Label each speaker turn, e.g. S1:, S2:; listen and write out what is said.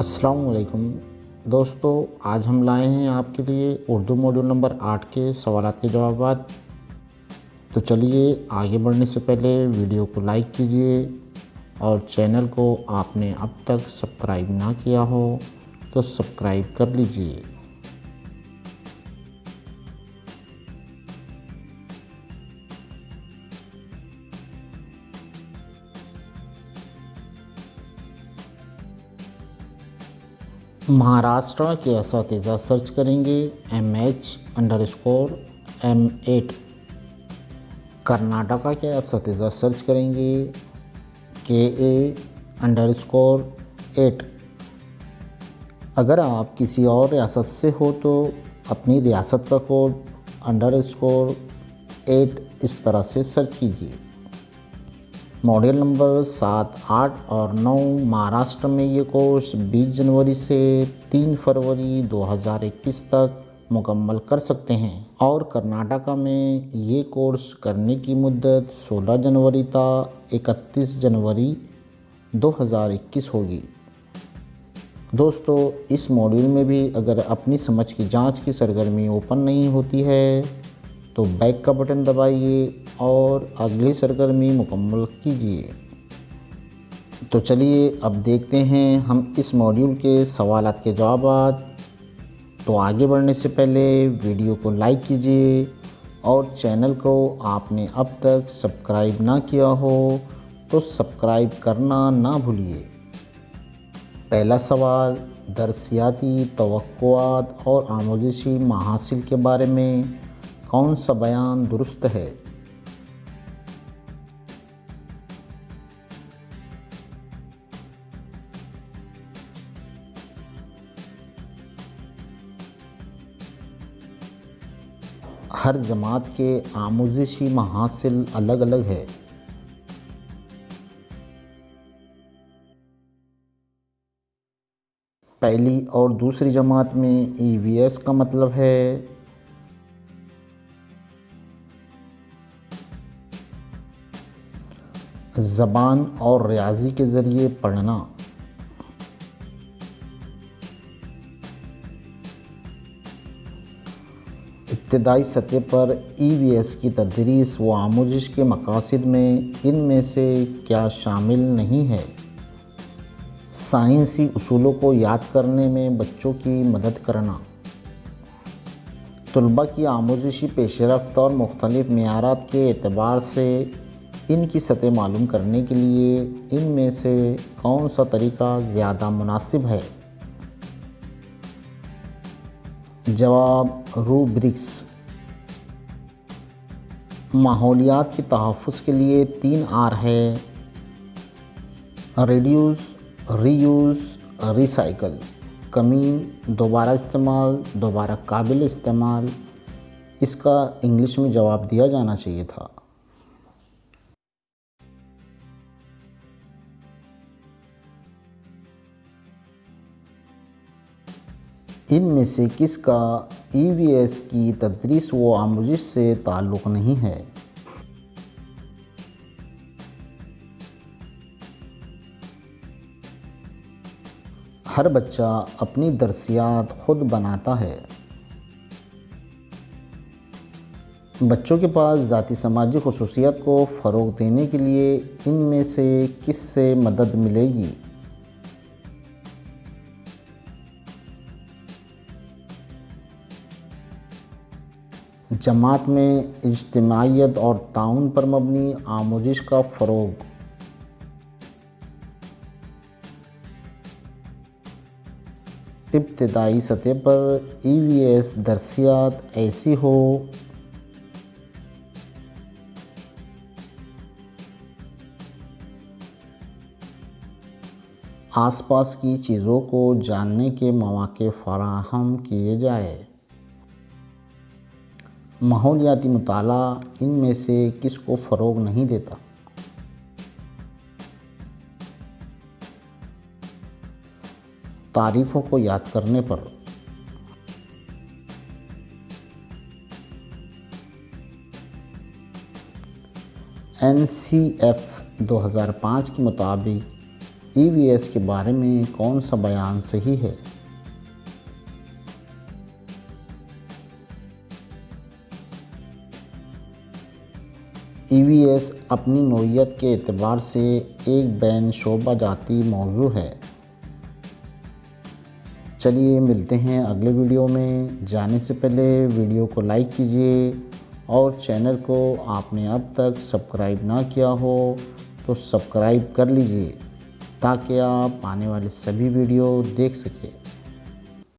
S1: السلام علیکم دوستو، آج ہم لائے ہیں آپ کے لیے اردو ماڈیول نمبر 8 کے سوالات کے جوابات۔ تو چلیے آگے بڑھنے سے پہلے ویڈیو کو لائک کیجئے اور چینل کو آپ نے اب تک سبسکرائب نہ کیا ہو تو سبسکرائب کر لیجئے۔ مہاراشٹر کے اساتذہ سرچ کریں گے MH_M8۔ کرناٹکا کے اساتذہ سرچ کریں گے KA_8۔ اگر آپ کسی اور ریاست سے ہو تو اپنی ریاست کا کوڈ _8 اس طرح سے سرچ کیجیے۔ ماڈل نمبر 7، 8 اور 9 مہاراشٹر میں یہ کورس 20 جنوری سے 3 فروری 2021 تک مکمل کر سکتے ہیں، اور کرناٹکا میں یہ کورس کرنے کی مدت 16 جنوری تا 31 جنوری 2021 ہوگی۔ دوستو، اس ماڈیول میں بھی اگر اپنی سمجھ کی جانچ کی سرگرمی اوپن نہیں ہوتی ہے تو بیک کا بٹن دبائیے اور اگلی سرگرمی مکمل کیجیے۔ تو چلیے اب دیکھتے ہیں ہم اس ماڈیول کے سوالات کے جوابات۔ تو آگے بڑھنے سے پہلے ویڈیو کو لائک کیجیے اور چینل کو آپ نے اب تک سبسکرائب نہ کیا ہو تو سبسکرائب کرنا نہ بھولیے۔ پہلا سوال، درسیاتی توقعات اور آموزشی محاصل کے بارے میں کون سا بیان درست ہے؟ ہر جماعت کے آموزشی محاصل الگ الگ ہے۔ پہلی اور دوسری جماعت میں EVS کا مطلب ہے زبان اور ریاضی کے ذریعے پڑھنا۔ ابتدائی سطح پر EVS کی تدریس و آموزش کے مقاصد میں ان میں سے کیا شامل نہیں ہے؟ سائنسی اصولوں کو یاد کرنے میں بچوں کی مدد کرنا، طلباء کی آموزشی پیش رفت اور مختلف معیارات کے اعتبار سے ان کی سطح معلوم کرنے کے لیے ان میں سے کون سا طریقہ زیادہ مناسب ہے؟ جواب، روبرکس۔ ماحولیات کے تحفظ کے لیے 3 R ہے: ریڈیوس، ری یوز، ری سائیکل۔ کمی، دوبارہ استعمال، دوبارہ قابل استعمال۔ اس کا انگلش میں جواب دیا جانا چاہیے تھا۔ ان میں سے کس کا EVS کی تدریس و آموزش سے تعلق نہیں ہے؟ ہر بچہ اپنی درسیات خود بناتا ہے۔ بچوں کے پاس ذاتی سماجی خصوصیات کو فروغ دینے کے لیے ان میں سے کس سے مدد ملے گی؟ جماعت میں اجتماعیت اور تعاون پر مبنی آموزش کا فروغ۔ ابتدائی سطح پر EVS درسیات ایسی ہو آس پاس کی چیزوں کو جاننے کے مواقع فراہم کیے جائے۔ ماحولیاتی مطالعہ ان میں سے کس کو فروغ نہیں دیتا؟ تعریفوں کو یاد کرنے پر۔ NCF 2005 کے مطابق EVS کے بارے میں کون سا بیان صحیح ہے؟ EVS اپنی نوعیت کے اعتبار سے ایک بین شعبہ جاتی موضوع ہے۔ چلیے ملتے ہیں اگلے ویڈیو میں۔ جانے سے پہلے ویڈیو کو لائک کیجیے اور چینل کو آپ نے اب تک سبسکرائب نہ کیا ہو تو سبسکرائب کر لیجیے تاکہ آپ آنے والے سبھی ویڈیو دیکھ سکیں۔